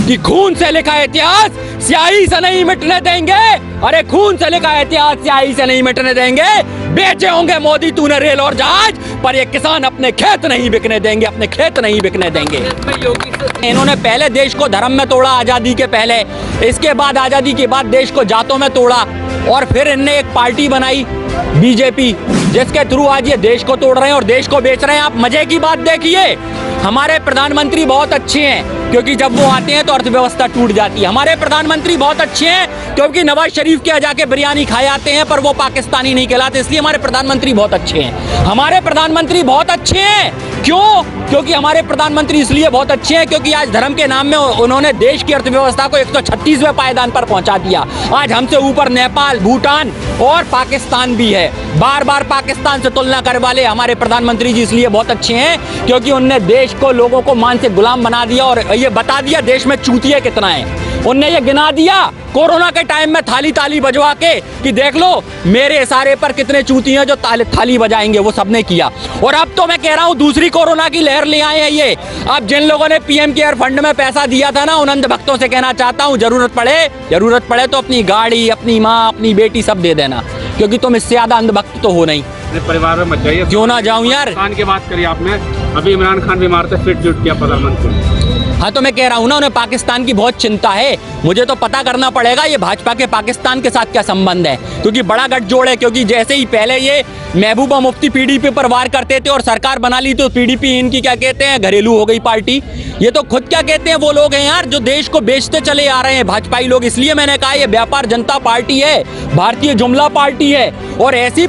कि खून से लिखा इतिहास स्याही से नहीं मिटने देंगे। अरे खून से लिखा इतिहास स्याही से नहीं मिटने देंगे। बेचे होंगे मोदी तूने रेल और जहाज, पर ये किसान अपने खेत नहीं बिकने देंगे, अपने खेत नहीं बिकने देंगे। इन्होंने पहले देश को धर्म में तोड़ा आजादी के पहले, इसके बाद आजादी के बाद देश को जातों में तोड़ा, और फिर इनने एक पार्टी बनाई बीजेपी, जिसके थ्रू आज ये देश को तोड़ रहे हैं और देश को बेच रहे हैं। आप मजे की बात देखिए, हमारे प्रधानमंत्री बहुत अच्छे हैं क्योंकि जब वो आते हैं तो अर्थव्यवस्था टूट जाती है। हमारे प्रधानमंत्री बहुत अच्छे हैं क्योंकि नवाज शरीफ के यहाँ जाके बिरयानी खाए आते हैं, पर वो पाकिस्तानी नहीं कहलाते, इसलिए हमारे प्रधानमंत्री बहुत अच्छे हैं। हमारे प्रधानमंत्री बहुत अच्छे हैं क्यों? क्योंकि हमारे प्रधानमंत्री इसलिए बहुत अच्छे हैं क्योंकि आज धर्म के नाम में उन्होंने देश की अर्थव्यवस्था को 136वें पायदान पर पहुंचा दिया। आज हमसे ऊपर नेपाल, भूटान और पाकिस्तान भी है। बार बार पाकिस्तान से तुलना करने वाले हमारे प्रधानमंत्री जी इसलिए बहुत अच्छे हैं क्योंकि उनने देश को, लोगों को मानसिक गुलाम बना दिया और ये बता दिया देश में चूतिए कितना है। उनने ये गिना दिया कोरोना के टाइम में थाली ताली बजवा के कि देख लो मेरे इशारे पर कितने चूती हैं जो थाली बजाएंगे, वो सबने किया। और अब तो मैं कह रहा हूँ दूसरी कोरोना की लहर ले आए हैं ये। अब जिन लोगों ने पीएम केयर फंड में पैसा दिया था ना, उन अंध भक्तों से कहना चाहता हूँ जरूरत पड़े तो अपनी गाड़ी, अपनी माँ, अपनी बेटी सब दे देना, क्योंकि तुम इससे ज्यादा अंध भक्त तो हो नहीं। परिवार में मत जाइए। क्यों ना जाऊं यार। खान की बात करी आपने, अभी इमरान खान बीमार थे, फिट जुट किया प्रधानमंत्री। हाँ तो मैं कह रहा हूँ ना, उन्हें पाकिस्तान की बहुत चिंता है। मुझे तो पता करना पड़ेगा ये भाजपा के पाकिस्तान के साथ क्या संबंध है, क्योंकि बड़ा गठजोड़ है। क्योंकि जैसे ही पहले ये महबूबा मुफ्ती पीडीपी पर वार करते थे और सरकार बना ली तो पीडीपी इनकी क्या कहते हैं, घरेलू हो गई पार्टी। ये तो खुद क्या कहते हैं, वो लोग हैं यार जो देश को बेचते चले आ रहे हैं, भाजपाई लोग। इसलिए मैंने कहा ये व्यापार जनता पार्टी है, भारतीय जुमला पार्टी है। और ऐसी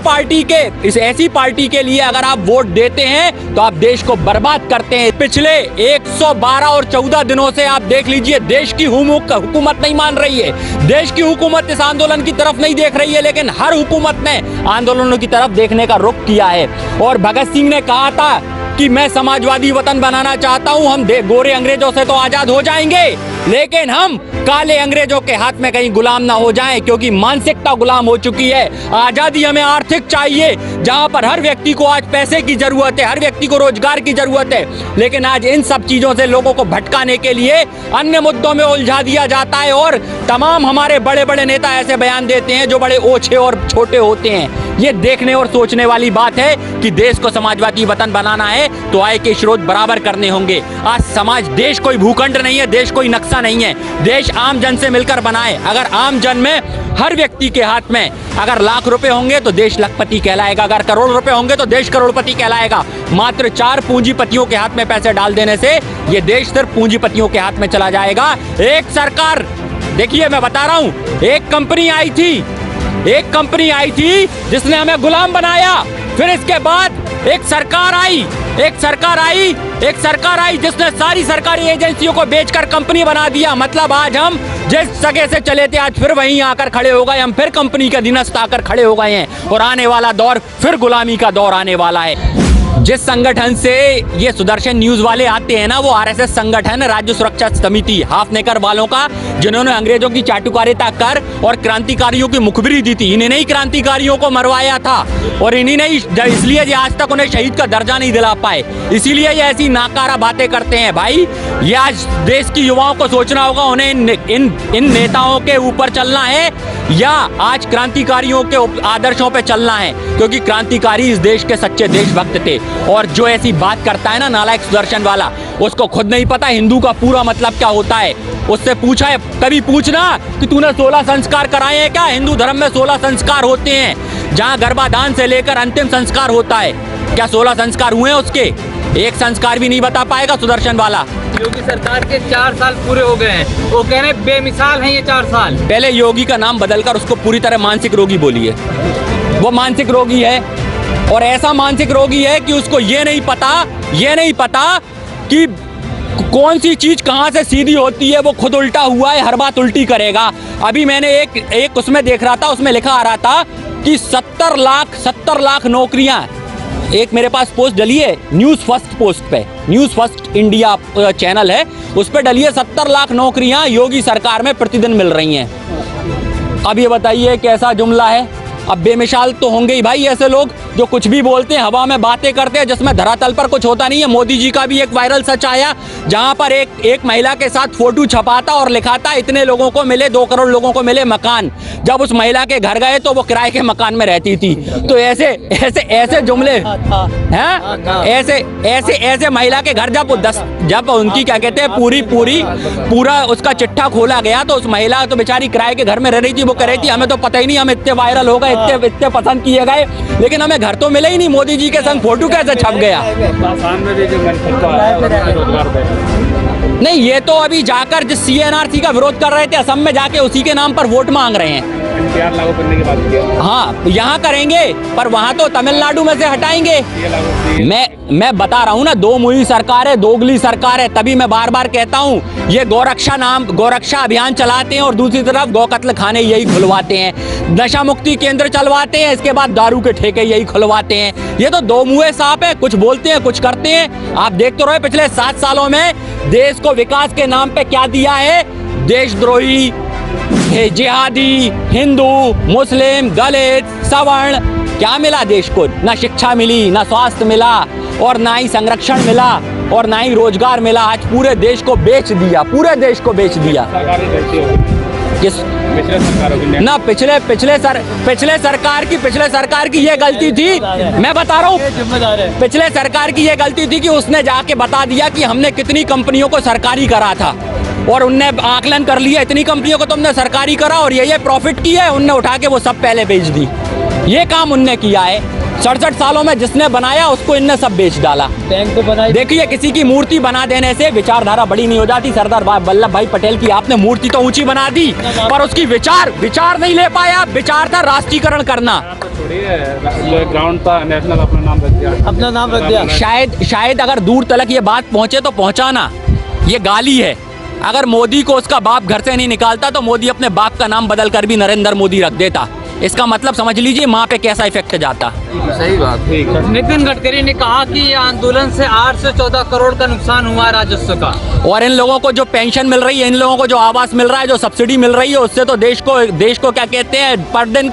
पार्टी के लिए अगर आप वोट देते हैं तो आप देश को बर्बाद करते हैं। पिछले 112 और 14 दिनों से आप देख लीजिए, देश की हुकूमत नहीं मान रही है। देश की हुकूमत इस आंदोलन की तरफ नहीं देख रही है, लेकिन हर हुकूमत ने आंदोलनों की तरफ देखने का रुख किया है। और भगत सिंह ने कहा था कि मैं समाजवादी वतन बनाना चाहता हूं, हम गोरे अंग्रेजों से तो आजाद हो जाएंगे, लेकिन हम काले अंग्रेजों के हाथ में कहीं गुलाम ना हो जाएं, क्योंकि मानसिकता गुलाम हो चुकी है। आजादी हमें आर्थिक चाहिए, जहां पर हर व्यक्ति को आज पैसे की जरूरत है, हर व्यक्ति को रोजगार की जरूरत है, लेकिन आज इन सब चीजों से लोगों को भटकाने के लिए अन्य मुद्दों में उलझा दिया जाता है। और तमाम हमारे बड़े बड़े नेता ऐसे बयान देते हैं जो बड़े ओछे और छोटे होते हैं। ये देखने और सोचने वाली बात है कि देश को समाजवादी वतन बनाना है तो आय के स्रोत बराबर करने होंगे। आज देश कोई भूखंड नहीं है, देश कोई नक्शा नहीं है, देश आम जन से मिलकर बनाए। अगर आम जन में हर व्यक्ति के हाथ में अगर लाख रुपए होंगे तो देश लखपति कहलाएगा, अगर करोड़ रुपए होंगे तो देश करोड़पति कहलाएगा। मात्र 4 पूंजीपतियों के हाथ में पैसे डाल देने से ये देश सिर्फ पूंजीपतियों के हाथ में चला जाएगा। एक सरकार, देखिए मैं बता रहा हूं, एक कंपनी आई थी जिसने हमें गुलाम बनाया। फिर इसके बाद एक सरकार आई जिसने सारी सरकारी एजेंसियों को बेचकर कंपनी बना दिया। मतलब आज हम जिस जगह से चले थे आज फिर वहीं आकर खड़े हो गए, हम फिर कंपनी के अधीनस्थ आकर खड़े हो गए हैं और आने वाला दौर फिर गुलामी का दौर आने वाला है। जिस संगठन से ये सुदर्शन न्यूज वाले आते हैं ना, वो आरएसएस संगठन राज्य सुरक्षा समिति हाफनेकर वालों का, जिन्होंने अंग्रेजों की चाटुकारिता कर और क्रांतिकारियों की मुखबिरी दी थी। इन्हीं ने ही क्रांतिकारियों को मरवाया था और इन्हीं ने इसलिए आज तक उन्हें शहीद का दर्जा नहीं दिला पाए, इसीलिए ये ऐसी नाकारा बातें करते हैं। भाई ये आज देश की युवाओं को सोचना होगा, उन्हें इन नेताओं के ऊपर चलना है या आज क्रांतिकारियों के आदर्शों पे चलना है, क्योंकि क्रांतिकारी इस देश के सच्चे देशभक्त थे। और जो ऐसी बात करता है ना नालायक सुदर्शन वाला, उसको खुद नहीं पता हिंदू का पूरा मतलब क्या होता है। उससे पूछा है, कभी पूछना कि तूने 16 संस्कार कराए हैं क्या? हिंदू धर्म में 16 संस्कार होते हैं, जहाँ गर्भाधान से लेकर अंतिम संस्कार होता है। क्या 16 संस्कार हुए हैं उसके? एक संस्कार भी नहीं बता पाएगा सुदर्शन वाला। योगी सरकार के 4 साल पूरे हो गए हैं, वो कह रहे हैं बेमिसाल हैं ये 4 साल। पहले योगी का नाम बदलकर उसको पूरी तरह मानसिक रोगी बोलिए। वो मानसिक रोगी है और ऐसा मानसिक रोगी है कि उसको ये नहीं पता कि कौन सी चीज कहां से सीधी होती है। वो खुद उल्टा हुआ है, हर बात उल्टी करेगा। अभी मैंने एक उसमें देख रहा था, उसमें लिखा आ रहा था कि 70 लाख नौकरियां। एक मेरे पास पोस्ट डली है न्यूज फर्स्ट पोस्ट पे, न्यूज फर्स्ट इंडिया चैनल है, उस पर डली है 70 लाख नौकरियां योगी सरकार में प्रतिदिन मिल रही हैं। अब ये बताइए कैसा जुमला है? अब बेमिसाल तो होंगे ही भाई ऐसे लोग। जो कुछ भी बोलते हैं, हवा में बातें करते हैं, जिसमें धरातल पर कुछ होता नहीं है। मोदी जी का भी एक वायरल सच आया जहां पर एक महिला के साथ फोटो छपाता और लिखाता इतने लोगों को मिले, 2 करोड़ लोगों को मिले मकान। जब उस महिला के घर गए तो वो किराए के मकान में रहती थी। तो ऐसे ऐसे ऐसे जुमले हैं, ऐसे महिला के घर जब उनकी क्या कहते हैं पूरा उसका चिट्ठा खोला गया तो उस महिला तो बेचारी किराए के घर में रह रही थी। वो कह रही थी हमें तो पता ही नहीं, हम इतने वायरल हो गए, इतने पसंद किए गए, लेकिन हमें घर तो मिले ही नहीं। मोदी जी के संग फोटो कैसे छप गया? नहीं, ये तो अभी जाकर जिस CNRC का विरोध कर रहे थे असम में जाके उसी के नाम पर वोट मांग रहे हैं। NPR लागू करने की बात की है। हाँ, यहाँ करेंगे पर वहाँ तो तमिलनाडु में से हटाएंगे। मैं बता रहा हूँ ना, दो मुही सरकार है, दोगली सरकार है। तभी मैं बार बार कहता हूँ ये गौरक्षा अभियान चलाते हैं और दूसरी तरफ गौकत्ल खाने यही खुलवाते हैं, नशा मुक्ति केंद्र चलवाते हैं, इसके बाद दारू के ठेके यही खुलवाते हैं। ये तो दो मुँहे सांप है, कुछ बोलते हैं कुछ करते हैं। आप देखते रहो पिछले 7 सालों में देश को विकास के नाम पे क्या दिया है। देशद्रोही, जिहादी, हिंदू, मुस्लिम, दलित, सवर्ण, क्या मिला देश को? ना शिक्षा मिली, ना स्वास्थ्य मिला, और ना ही संरक्षण मिला, और ना ही रोजगार मिला। आज पूरे देश को बेच दिया, पूरे देश को बेच दिया। किस पिछले सरकारों की ना पिछले सरकार की ये गलती थी। मैं बता रहा हूँ, पिछले सरकार की ये गलती थी कि उसने जाके बता दिया कि हमने कितनी कंपनियों को सरकारी करा था, और उनने आकलन कर लिया इतनी कंपनियों को तुमने सरकारी करा और ये प्रॉफिट की है, उनने उठा के वो सब पहले बेच दी। ये काम उनने किया है। 67 सालों में जिसने बनाया उसको इनने सब बेच डाला। बैंक को बनाई। देखिए, किसी की मूर्ति बना देने से विचारधारा बड़ी नहीं हो जाती। सरदार वल्लभ भाई पटेल की आपने मूर्ति तो ऊंची बना दी, पर उसकी विचार नहीं ले पाया। विचार था राष्ट्रीयकरण करना। ग्राउंड था नेशनल, अपना नाम रख दिया। शायद अगर दूर तक ये बात पहुंचे तो पहुंचाना, ये गाली है। अगर मोदी को उसका बाप घर से नहीं निकालता तो मोदी अपने बाप का नाम बदल कर भी नरेंद्र मोदी रख देता। इसका मतलब समझ लीजिए माँ पे कैसा इफेक्ट जाता। सही बात। नितिन गडकरी ने कहा कि आंदोलन से 8 से 14 करोड़ का नुकसान हुआ राजस्व का, और इन लोगों को जो पेंशन मिल रही है, इन लोगों को जो आवास मिल रहा है, जो सब्सिडी मिल रही है, उससे तो देश को क्या कहते हैं, पर दिन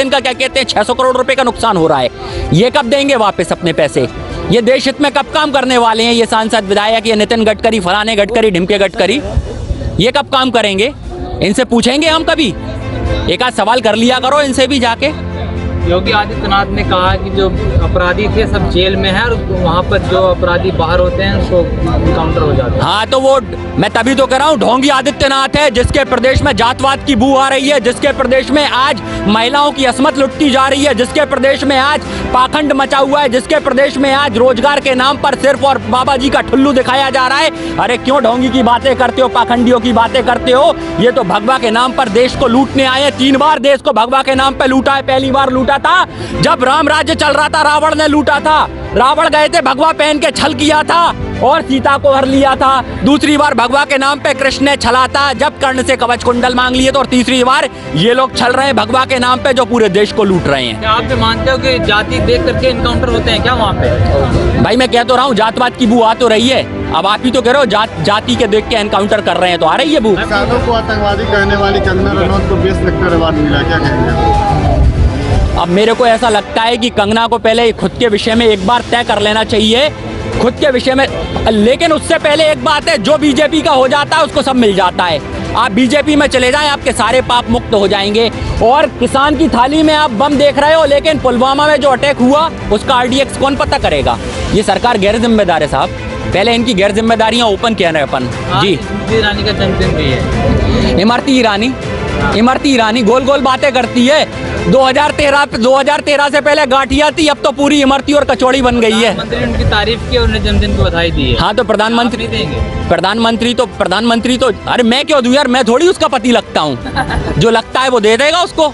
का क्या कहते हैं 600 करोड़ रुपए का नुकसान हो रहा है। ये कब देंगे वापस अपने पैसे? ये देश हित में कब काम करने वाले हैं ये सांसद, विधायक, ये नितिन गडकरी, फलाने गडकरी, ढिमके गडकरी, ये कब काम करेंगे? इनसे पूछेंगे हम कभी? एक आध सवाल कर लिया करो इनसे भी जाके। योगी आदित्यनाथ ने कहा कि जो अपराधी थे सब जेल में हैं और वहाँ पर जो अपराधी बाहर होते हैं उसको काउंटर हो जाता है। हाँ, तो वो मैं तभी तो कह रहा हूँ ढोंगी आदित्यनाथ है, जिसके प्रदेश में जातवाद की बू आ रही है, जिसके प्रदेश में आज महिलाओं की असमत लुटती जा रही है, जिसके प्रदेश में आज पाखंड मचा हुआ है, जिसके प्रदेश में आज रोजगार के नाम पर सिर्फ और बाबा जी का ठुल्लू दिखाया जा रहा है। अरे क्यों ढोंगी की बातें करते हो, पाखंडियों की बातें करते हो? ये तो भगवा के नाम पर देश को लूटने आए। 3 बार देश को भगवा के नाम पर लूटा है। पहली बार लूटा था जब राम राज्य चल रहा था, रावण ने लूटा था। रावण गए थे, भगवा पहन के छल किया था और सीता को हर लिया था। दूसरी बार भगवा के नाम पे कृष्ण ने छला था जब कर्ण से कवच कुंडल मांग लिए थे, और तीसरी बार ये लोग छल रहे हैं भगवा के नाम पे जो पूरे देश को लूट रहे हैं। क्या आप भी मानते हो कि जाति देख करके इनकाउंटर होते हैं क्या वहाँ पे? भाई मैं कह तो रहा हूँ जातवाद की बू आ तो रही है। अब आप ही तो कह रहे हो जाति के देख के एनकाउंटर कर रहे हैं, तो आ रही है बू। किसानों को आतंकवादी कहने वाली कंगना रनौत को 20 लाख का अवार्ड मिला, क्या कहेंगे? अब मेरे को ऐसा लगता है कि कंगना को पहले खुद के विषय में एक बार तय कर लेना चाहिए, खुद के विषय में। लेकिन उससे पहले एक बात है, जो बीजेपी का हो जाता है उसको सब मिल जाता है। आप बीजेपी में चले जाएं, आपके सारे पाप मुक्त हो जाएंगे। और किसान की थाली में आप बम देख रहे हो, लेकिन पुलवामा में जो अटैक हुआ उसका RDX कौन पता करेगा? ये सरकार गैर जिम्मेदार है साहब। पहले इनकी गैर जिम्मेदारियां ओपन किया है अपन जी। ईरानी का जन्मदिन भी है। इमरती ईरानी गोल गोल बातें करती है। 2013 से पहले गाठिया थी, अब तो पूरी इमरती और कचौड़ी बन गई है। प्रधानमंत्री उनकी तारीफ की और उन्हें जन्मदिन की बधाई दी है। हाँ, तो प्रधानमंत्री तो अरे मैं क्यों दूं यार? मैं थोड़ी उसका पति लगता हूँ। जो लगता है वो दे देगा उसको।